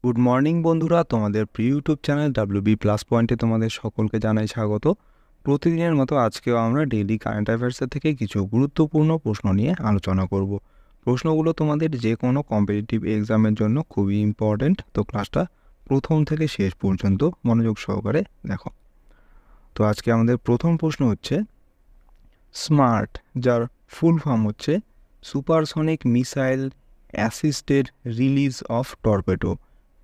Good morning বন্ধুরা, তোমাদের প্রিয় ইউটিউব চ্যানেল ডাব্লিউবি প্লাস পয়েন্টে তোমাদের সকলকে জানাই স্বাগত। প্রতিদিনের মতো আজকেও আমরা ডেইলি কারেন্ট অ্যাফেয়ার্সের থেকে কিছু গুরুত্বপূর্ণ প্রশ্ন নিয়ে আলোচনা করব। প্রশ্নগুলো তোমাদের যে কোনো কম্পিটিটিভ এক্সামের জন্য খুবই ইম্পর্ট্যান্ট, তো ক্লাসটা প্রথম থেকে শেষ পর্যন্ত মনোযোগ সহকারে দেখো। তো আজকে আমাদের প্রথম প্রশ্ন হচ্ছে স্মার্ট, যার ফুল ফর্ম হচ্ছে supersonic missile assisted release of torpedo.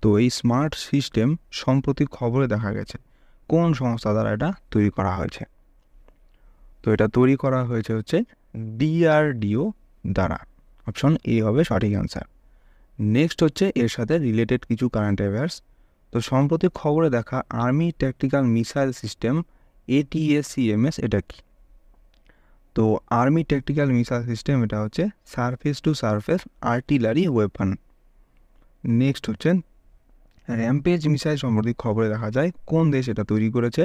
তো এই স্মার্ট সিস্টেম সম্প্রতি খবরে দেখা গেছে কোন সংস্থা দ্বারা এটা তৈরি করা হয়েছে? তো এটা তৈরি করা হয়েছে হচ্ছে ডিআরডিও দ্বারা। অপশন এ হবে সঠিক অ্যান্সার। নেক্সট হচ্ছে এর সাথে রিলেটেড কিছু কারেন্ট অ্যাফেয়ার্স। তো সম্প্রতি খবরে দেখা army tactical missile system ATACMS এটা কি? তো আর্মি ট্যাকটিক্যাল মিসাইল সিস্টেম এটা হচ্ছে surface two surface artillery weapon. Next হচ্ছে র্যাম্পেজ মিসাইল সম্প্রতি খবরে দেখা যায় কোন দেশ এটা তৈরি করেছে?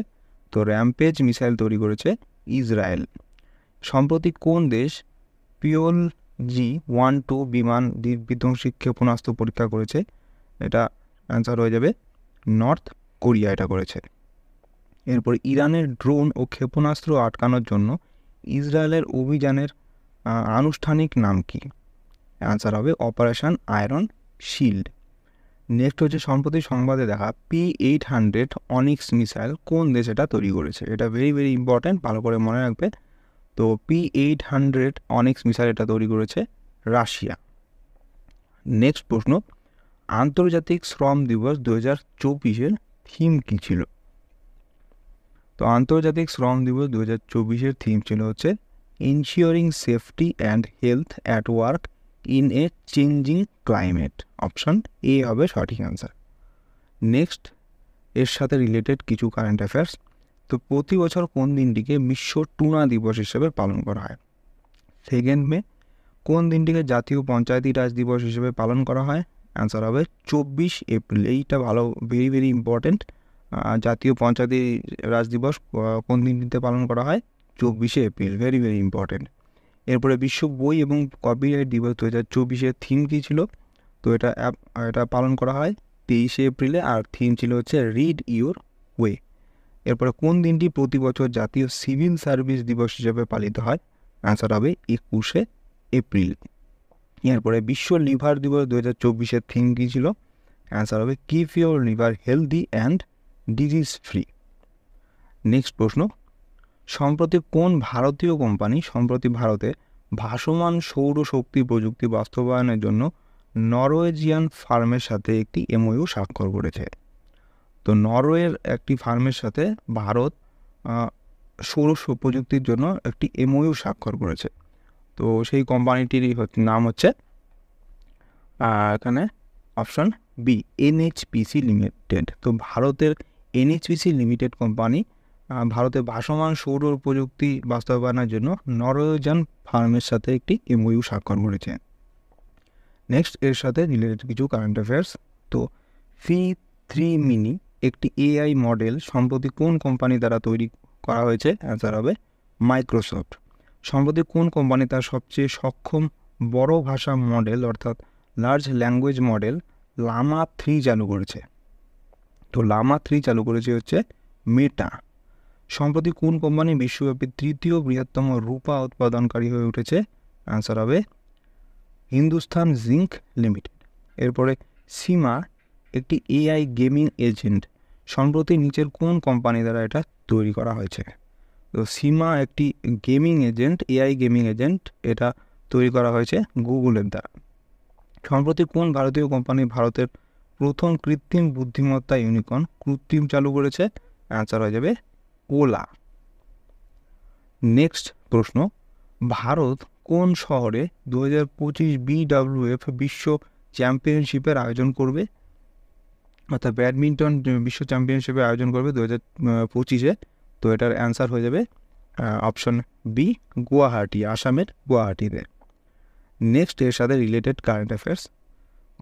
তো র্যাম্পেজ মিসাইল তৈরি করেছে ইসরায়েল। সম্প্রতি কোন দেশ পিওল G-12 বিমান বিধ্বংসী ক্ষেপণাস্ত্র পরীক্ষা করেছে? এটা অ্যান্সার হয়ে যাবে নর্থ কোরিয়া এটা করেছে। এরপর ইরানের ড্রোন ও ক্ষেপণাস্ত্র আটকানোর জন্য ইসরায়েলের অভিযানের আনুষ্ঠানিক নাম কি? অ্যান্সার হবে অপারেশন আয়রন শিল্ড। নেক্সট হচ্ছে সম্প্রতি সংবাদে দেখা P-800 অনিক্স মিসাইল কোন দেশ এটা তৈরি করেছে? এটা ভেরি ভেরি ইম্পর্ট্যান্ট, ভালো করে মনে রাখবে। তো P-800 অনিক্স মিসাইল এটা তৈরি করেছে রাশিয়া। নেক্সট প্রশ্ন, আন্তর্জাতিক শ্রম দিবস 2024-এর থিম কী ছিল? তো আন্তর্জাতিক শ্রম দিবস 2024-এর থিম ছিল হচ্ছে ensuring safety and health at work in a changing climate. Option A হবে সঠিক অ্যান্সার। নেক্সট এর সাথে রিলেটেড কিছু কারেন্ট অ্যাফেয়ার্স। তো প্রতি বছর কোন দিনটিকে বিশ্ব টুনা দিবস হিসেবে পালন করা হয়? 2 মে। কোন দিনটিকে জাতীয় পঞ্চায়েতি রাজ দিবস হিসেবে পালন করা হয়? অ্যান্সার হবে 24 এপ্রিল। এইটা ভালো, ভেরি ভেরি ইম্পর্ট্যান্ট। জাতীয় পঞ্চায়েতি রাজ দিবস কোন দিনটিতে পালন করা হয়? 24 এপ্রিল, ভেরি ভেরি ইম্পর্ট্যান্ট। এরপরে বিশ্ব বই এবং কপিরাইট দিবস 2024-এর থিম কী ছিল? তো এটা পালন করা হয় 23 এপ্রিলে, আর থিম ছিল হচ্ছে রিড ইউর ওয়ে। এরপরে কোন দিনটি প্রতি বছর জাতীয় সিভিল সার্ভিস দিবস হিসেবে পালিত হয়? অ্যান্সার হবে 21 এপ্রিল। এরপরে বিশ্ব লিভার দিবস 2024-এর থিম কী ছিল? অ্যান্সার হবে keep your liver healthy and disease free. Next প্রশ্ন, সম্প্রতি কোন ভারতীয় কোম্পানি সম্প্রতি ভারতে ভাসমান সৌরশক্তি প্রযুক্তি বাস্তবায়নের জন্য নরওয়েজিয়ান ফার্মের সাথে একটি এমওইউ স্বাক্ষর করেছে? তো নরওয়ের একটি ফার্মের সাথে ভারত সৌর প্রযুক্তির জন্য একটি এমওইউ স্বাক্ষর করেছে। তো সেই কোম্পানিটির নাম হচ্ছে এখানে অপশন বি এনএইচপিসি লিমিটেড। তো ভারতের এনএইচপিসি লিমিটেড কোম্পানি ভারতে ভাসমান সৌর প্রযুক্তি বাস্তবায়নের জন্য নরওয়েজিয়ান ফার্মের সাথে একটি এমওইউ স্বাক্ষর করেছে। নেক্সট এর সাথে রিলেটেড কিছু কারেন্ট অ্যাফেয়ার্স। তো V3 মিনি একটি এআই মডেল সম্প্রতি কোন কোম্পানি দ্বারা তৈরি করা হয়েছে? অ্যান্সার হবে মাইক্রোসফট। সম্প্রতি কোন কোম্পানি তার সবচেয়ে সক্ষম বড় ভাষা মডেল অর্থাৎ লার্জ ল্যাঙ্গুয়েজ মডেল লামা 3 চালু করেছে? তো লামা 3 চালু করেছে হচ্ছে মেটা। সম্প্রতি কোন কোম্পানি বিশ্বব্যাপী তৃতীয় বৃহত্তম রূপা উৎপাদনকারী হয়ে উঠেছে? অ্যান্সার হবে হিন্দুস্তান জিঙ্ক লিমিটেড। এরপরে সীমা একটি এআই গেমিং এজেন্ট সম্প্রতি নিচের কোন কোম্পানি দ্বারা এটা তৈরি করা হয়েছে? তো সীমা একটি gaming agent, AI gaming agent, এটা তৈরি করা হয়েছে গুগলের দ্বারা। সম্প্রতি কোন ভারতীয় কোম্পানি ভারতের প্রথম কৃত্রিম বুদ্ধিমত্তা ইউনিকর্ন কৃত্রিম চালু করেছে? অ্যান্সার হয়ে যাবে ওলা। নেক্সট প্রশ্ন, ভারত কোন শহরে 2025 BWF বিশ্ব চ্যাম্পিয়নশিপের আয়োজন করবে? অর্থাৎ ব্যাডমিন্টন বিশ্ব চ্যাম্পিয়নশিপের আয়োজন করবে 2025-এ। তো এটার অ্যান্সার হয়ে যাবে অপশন বি গুয়াহাটি, আসামের গুয়াহাটিতে। নেক্সট এর সাথে রিলেটেড কারেন্ট অ্যাফেয়ার্স,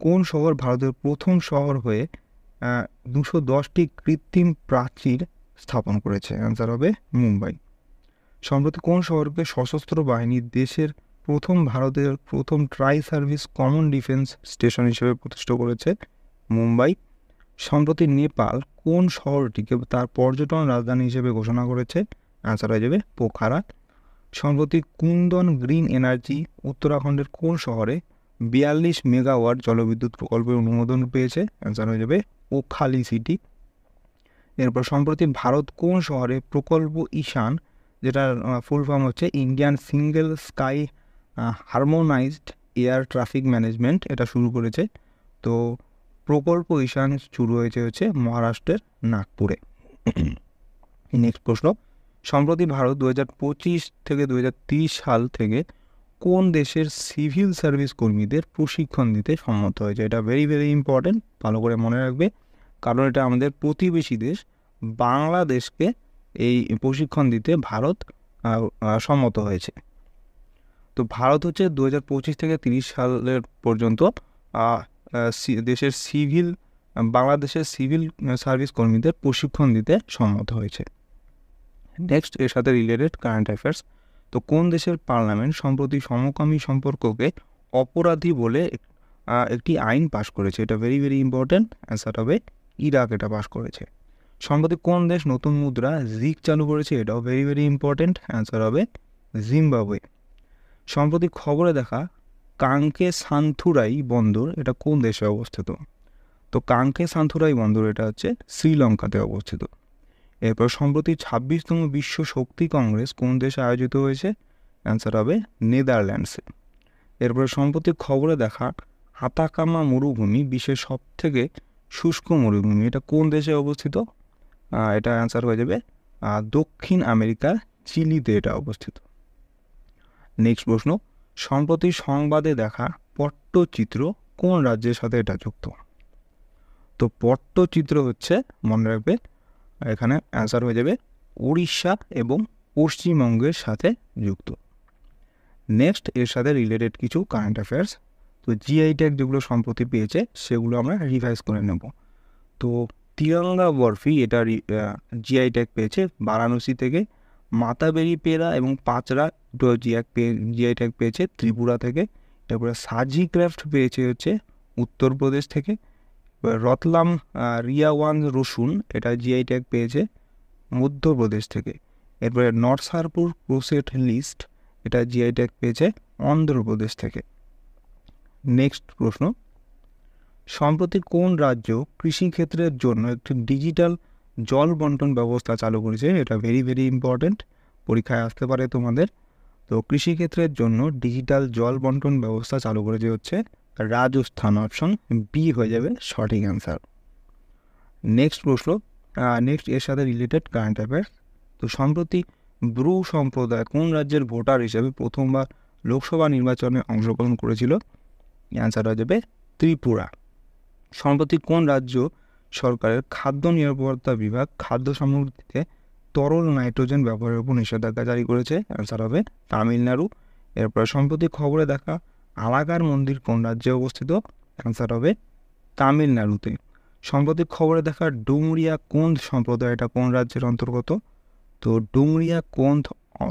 কোন শহর ভারতের প্রথম শহর হয়ে 210টি কৃত্রিম প্রাচীর স্থাপন করেছে? অ্যান্সার হবে মুম্বাই। সম্প্রতি কোন শহরকে সশস্ত্র বাহিনীর দেশের ভারতের প্রথম try service common defence station হিসেবে প্রতিষ্ঠা করেছে? মুম্বাই। সম্প্রতি নেপাল কোন শহরটিকে তার পর্যটন রাজধানী হিসেবে ঘোষণা করেছে? অ্যান্সার হয়ে যাবে পোখারা। সম্প্রতি কুন্দন গ্রিন এনার্জি উত্তরাখণ্ডের কোন শহরে 42 মেগাওয়াট জলবিদ্যুৎ প্রকল্পের অনুমোদন পেয়েছে? অ্যান্সার হয়ে যাবে ওখালি সিটি। এরপর সম্প্রতি ভারত কোন শহরে প্রকল্প ঈশান, যেটার ফুল ফর্ম হচ্ছে Indian single sky harmonized air traffic management, এটা শুরু করেছে? তো প্রকল্প ঈশান শুরু হয়েছে হচ্ছে মহারাষ্ট্রের নাগপুরে। নেক্সট প্রশ্ন, সম্প্রতি ভারত 2025 থেকে 2030 সাল থেকে কোন দেশের সিভিল সার্ভিস কর্মীদের প্রশিক্ষণ দিতে সম্মত হয়েছে? এটা ভেরি ভেরি ইম্পর্টেন্ট, ভালো করে মনে রাখবে, কারণ এটা আমাদের প্রতিবেশী দেশ বাংলাদেশকে এই প্রশিক্ষণ দিতে ভারত সম্মত হয়েছে। তো ভারত হচ্ছে 2025 থেকে 30 সালের পর্যন্ত বাংলাদেশের সিভিল সার্ভিস কর্মীদের প্রশিক্ষণ দিতে সম্মত হয়েছে। নেক্সট, এর সাথে রিলেটেড কারেন্ট অ্যাফেয়ার্স। তো কোন দেশের পার্লামেন্ট সম্প্রতি সমকামী সম্পর্ককে অপরাধী বলে একটি আইন পাশ করেছে? এটা ভেরি ভেরি ইম্পর্টেন্ট, অ্যান্সার হবে ইরাক এটা পাশ করেছে। সম্প্রতি কোন দেশ নতুন মুদ্রা জিক চালু করেছে? এটাও ভেরি ভেরি ইম্পর্টেন্ট, অ্যান্সার হবে জিম্বাবুয়ে। সম্প্রতি খবরে দেখা কাঙ্কে সান্থুরাই বন্দর এটা কোন দেশে অবস্থিত? তো কাঙ্কে সান্থুরাই বন্দর এটা হচ্ছে শ্রীলঙ্কাতে অবস্থিত। এরপর সম্প্রতি 26তম বিশ্ব শক্তি কংগ্রেস কোন দেশে আয়োজিত হয়েছে? অ্যান্সার হবে নেদারল্যান্ডসে। এরপর সম্প্রতি খবরে দেখা আতাকামা মরুভূমি বিশ্বের সবথেকে শুষ্ক মরুভূমি, এটা কোন দেশে অবস্থিত? এটা অ্যান্সার হয়ে যাবে দক্ষিণ আমেরিকার চিলিতে এটা অবস্থিত। নেক্সট প্রশ্ন, সম্প্রতি সংবাদে দেখা পট্টচিত্র কোন রাজ্যের সাথে এটা যুক্ত? তো পট্টচিত্র হচ্ছে, মনে রাখবে, এখানে অ্যান্সার হয়ে যাবে উড়িষ্যা এবং পশ্চিমবঙ্গের সাথে যুক্ত। নেক্সট, এর সাথে রিলেটেড কিছু কারেন্ট অ্যাফেয়ার্স। তো জিআই ট্যাগ যেগুলো সম্প্রতি পেয়েছে সেগুলো আমরা রিভাইজ করে নেব। তো তিরঙ্গা বরফি এটা জিআই ট্যাগ পেয়েছে বারাণসী থেকে। মাতাবেরি পেড়া এবং পাঁচড়া দুটো জিআই ট্যাগ পেয়েছে ত্রিপুরা থেকে। তারপরে সাজি ক্রাফট পেয়েছে হচ্ছে উত্তরপ্রদেশ থেকে। রতলাম রিয়াওয়ান রসুন এটা জিআই ট্যাগ পেয়েছে মধ্যপ্রদেশ থেকে। এরপরে নরসারপুর ক্রোসেট লিস্ট এটা জিআই ট্যাগ পেয়েছে অন্ধ্রপ্রদেশ থেকে। নেক্সট প্রশ্ন, সম্প্রতি কোন রাজ্য কৃষিক্ষেত্রের জন্য একটি ডিজিটাল জল বন্টন ব্যবস্থা চালু করেছে? এটা ভেরি ভেরি ইম্পর্টেন্ট, পরীক্ষায় আসতে পারে তোমাদের। তো কৃষিক্ষেত্রের জন্য ডিজিটাল জল বন্টন ব্যবস্থা চালু করেছে হচ্ছে রাজস্থান, অপশন বি হয়ে যাবে সঠিক অ্যান্সার। নেক্সট প্রশ্ন, নেক্সট এর সাথে রিলেটেড কারেন্ট অ্যাফেয়ার্স। তো সম্প্রতি ব্রু সম্প্রদায় কোন রাজ্যের ভোটার হিসেবে প্রথমবার লোকসভা নির্বাচনে অংশগ্রহণ করেছিল? অ্যান্সার হয়ে যাবে ত্রিপুরা। সম্প্রতি কোন রাজ্য সরকারের খাদ্য নিরাপত্তা বিভাগ খাদ্য সামগ্রীতে তরল নাইট্রোজেন ব্যবহারের উপর নিষেধাজ্ঞা জারি করেছে? অ্যান্সার হবে তামিলনাড়ু। এরপর সম্প্রতি খবরে দেখা আলাগার মন্দির কোন রাজ্যে অবস্থিত? অ্যান্সার হবে তামিলনাড়ুতে। সম্প্রতি খবরে দেখা ডুমরিয়া কোন্দ সম্প্রদায় এটা কোন রাজ্যের অন্তর্গত? তো ডুমরিয়া কোন্দ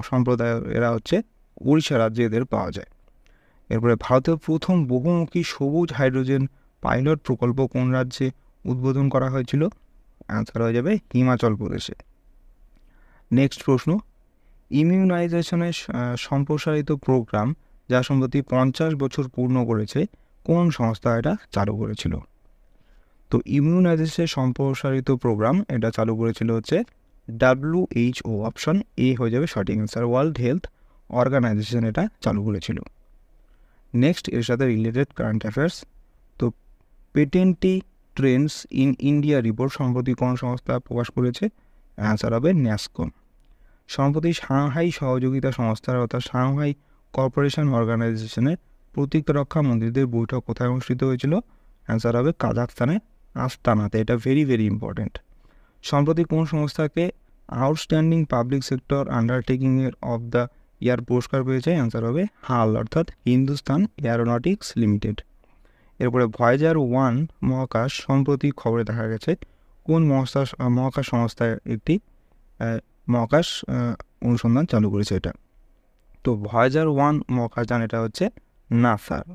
সম্প্রদায় এরা হচ্ছে উড়িষ্যা রাজ্যে এদের পাওয়া যায়। এরপরে ভারতের প্রথম বহুমুখী সবুজ হাইড্রোজেন পাইলট প্রকল্প কোন রাজ্যে উদ্বোধন করা হয়েছিল? অ্যান্সার হয়ে যাবে হিমাচল প্রদেশে। নেক্সট প্রশ্ন, ইমিউনাইজেশনের সম্প্রসারিত প্রোগ্রাম যা সম্প্রতি 50 বছর পূর্ণ করেছে কোন সংস্থা এটা চালু করেছিল? তো ইমিউনাইজেশনের সম্প্রসারিত প্রোগ্রাম এটা চালু করেছিল হচ্ছে WHO, অপশন এ হয়ে যাবে সঠিক অ্যান্সার। ওয়ার্ল্ড হেলথ অর্গানাইজেশন এটা চালু করেছিল। নেক্সট, এর সাথে রিলেটেড কারেন্ট অ্যাফেয়ার্স। তো পেটেন্টি ট্রেন্ডস ইন ইন্ডিয়া রিপোর্ট সম্প্রতি কোন সংস্থা প্রকাশ করেছে? অ্যান্সার হবে ন্যাসকম। সম্প্রতি সাংহাই সহযোগিতা সংস্থার অর্থাৎ সাংহাই কর্পোরেশন অর্গানাইজেশনের প্রতিরক্ষা মন্ত্রীদের বৈঠক কোথায় অনুষ্ঠিত হয়েছিল? অ্যান্সার হবে কাজাখস্তানে আস্তানাতে, এটা ভেরি ভেরি ইম্পর্টেন্ট। সম্প্রতি কোন সংস্থাকে আউটস্ট্যান্ডিং পাবলিক সেক্টর আন্ডারটেকিংয়ের অফ দ্য ইয়ার পুরস্কার পেয়েছে? অ্যান্সার হবে হাল, অর্থাৎ হিন্দুস্তান এয়ারোনটিক্স লিমিটেড। এরপরে ভয়েজার 1 মহাকাশ সম্প্রতি খবরে দেখা গেছে কোন মহাকাশ সংস্থায় একটি মহাকাশ অনুসন্ধান চালু করেছে এটা? তো ভয়েজার 1 মহাকাশযান এটা হচ্ছে নাসার।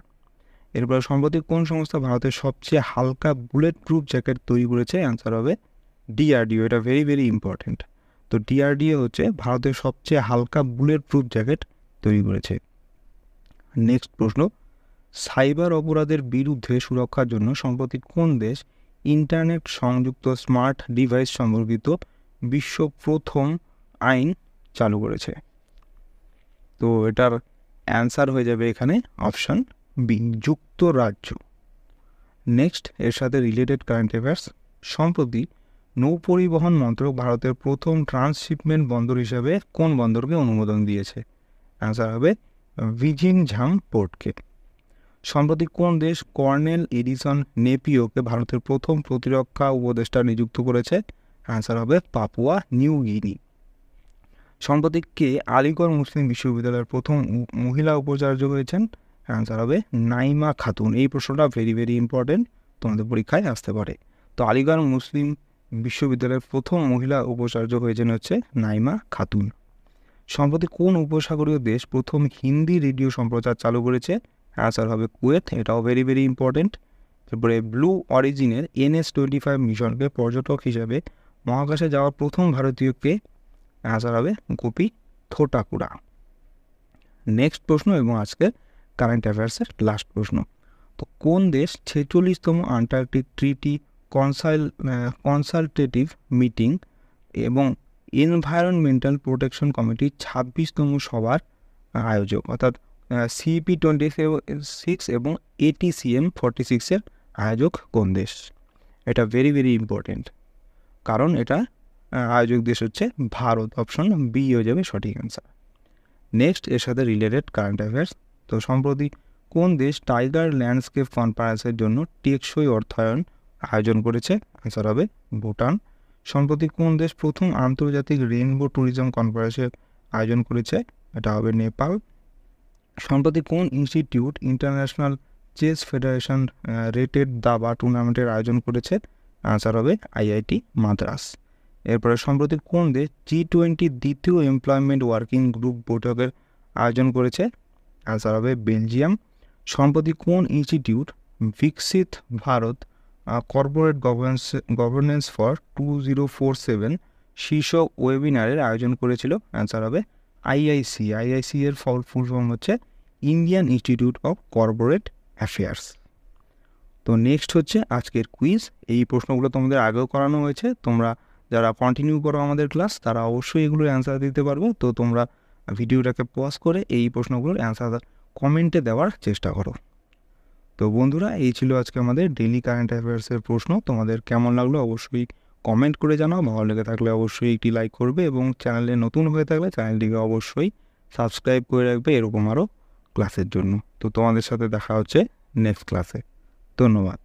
এরপরে সম্প্রতি কোন সংস্থা ভারতের সবচেয়ে হালকা বুলেট প্রুফ জ্যাকেট তৈরি করেছে? অ্যান্সার হবে ডিআরডিও। এটা ভেরি ভেরি ইম্পর্টেন্ট। তো ডিআরডিও হচ্ছে ভারতের সবচেয়ে হালকা বুলেট প্রুফ জ্যাকেট তৈরি করেছে। নেক্সট প্রশ্ন, সাইবার অপরাধের বিরুদ্ধে সুরক্ষার জন্য সম্প্রতি কোন দেশ ইন্টারনেট সংযুক্ত স্মার্ট ডিভাইস সম্পর্কিত বিশ্ব প্রথম আইন চালু করেছে? তো এটার অ্যান্সার হয়ে যাবে এখানে অপশান বি, যুক্তরাজ্য। নেক্সট, এর সাথে রিলেটেড কারেন্ট অ্যাফেয়ার্স, সম্প্রতি নৌপরিবহন মন্ত্রক ভারতের প্রথম ট্রান্সশিপমেন্ট বন্দর হিসাবে কোন বন্দরকে অনুমোদন দিয়েছে? অ্যান্সার হবে ভিজিনঝাং পোর্টকে। সম্প্রতি কোন দেশ কর্নেল এডিসন নেপিওকে ভারতের প্রথম প্রতিরক্ষা উপদেষ্টা নিযুক্ত করেছে? অ্যান্সার হবে পাপুয়া নিউ গিনি। সম্প্রতি কে আলিগড় মুসলিম বিশ্ববিদ্যালয়ের প্রথম মহিলা উপাচার্য হয়েছেন? অ্যান্সার হবে নাইমা খাতুন। এই প্রশ্নটা ভেরি ভেরি ইম্পর্টেন্ট, তোমাদের পরীক্ষায় আসতে পারে। তো আলিগড় মুসলিম বিশ্ববিদ্যালয়ের প্রথম মহিলা উপাচার্য হয়েছেন হচ্ছে নাইমা খাতুন। সম্প্রতি কোন উপসাগরীয় দেশ প্রথম হিন্দি রেডিও সম্প্রচার চালু করেছে? অ্যান্সার হবে কুয়েত। এটাও ভেরি ভেরি ইম্পর্টেন্ট। তারপরে ব্লু অরিজিনের NS-25 মিশনকে পর্যটক হিসাবে মহাকাশে যাওয়া প্রথম ভারতীয়কে? অ্যান্সার হবে গোপী থোটাকুড়া। নেক্সট প্রশ্ন এবং আজকের কারেন্ট অ্যাফেয়ার্সের লাস্ট প্রশ্ন, তো কোন দেশ 46তম আন্টার্কটিক ট্রিটি কনসালটেটিভ মিটিং এবং এনভায়রনমেন্টাল প্রোটেকশন কমিটির 26তম সভার আয়োজক, অর্থাৎ CP26 এবং ATCM46-এর আয়োজক কোন দেশ? এটা ভেরি ভেরি ইম্পর্টেন্ট, কারণ এটা আয়োজক দেশ হচ্ছে ভারত। অপশন বি হয়ে যাবে সঠিক অ্যান্সার। নেক্সট, এর সাথে রিলেটেড কারেন্ট অ্যাফেয়ার্স, তো সম্প্রতি কোন দেশ টাইগার ল্যান্ডস্কেপ কনফারেন্সের জন্য টেকসই অর্থায়ন আয়োজন করেছে? অ্যান্সার হবে ভুটান। সম্প্রতি কোন দেশ প্রথম আন্তর্জাতিক রেইনবো ট্যুরিজম কনফারেন্সের আয়োজন করেছে? এটা হবে নেপাল। সম্প্রতি কোন institute international chess federation rated দাবা টুর্নামেন্টের আয়োজন করেছে? আনসার হবে IIT মাদ্রাস। এরপরে সম্প্রতি কোন দেশ G20 দ্বিতীয় এমপ্লয়মেন্ট ওয়ার্কিং গ্রুপ বৈঠকের আয়োজন করেছে? আনসার হবে বেলজিয়াম। সম্প্রতি কোন ইনস্টিটিউট বিকশিত ভারত কর্পোরেট গভর্নেন্স ফর 2047 শীর্ষক ওয়েবিনারের আয়োজন করেছিল? অ্যান্সার হবে IIC। IIC এর ফুল ফর্ম হচ্ছে Indian institute of corporate affairs. তো নেক্সট হচ্ছে আজকের কুইজ। এই প্রশ্নগুলো তোমাদের আগেও করানো হয়েছে, তোমরা যারা কন্টিনিউ করো আমাদের ক্লাস তারা অবশ্যই এগুলোর অ্যান্সার দিতে পারবে। তো তোমরা ভিডিওটাকে পজ করে এই প্রশ্নগুলোর অ্যান্সার কমেন্টে দেওয়ার চেষ্টা করো। তো বন্ধুরা, এই ছিল আজকে আমাদের ডেইলি কারেন্ট অ্যাফেয়ার্সের প্রশ্ন। তোমাদের কেমন লাগলো অবশ্যই কমেন্ট করে জানাও। ভালো লেগে থাকলে অবশ্যই একটি লাইক করবে এবং চ্যানেলে নতুন হয়ে থাকলে চ্যানেলটিকে অবশ্যই সাবস্ক্রাইব করে রাখবে এরকম আরও ক্লাসের জন্য। তো তোমাদের সাথে দেখা হচ্ছে নেক্সট ক্লাসে। ধন্যবাদ।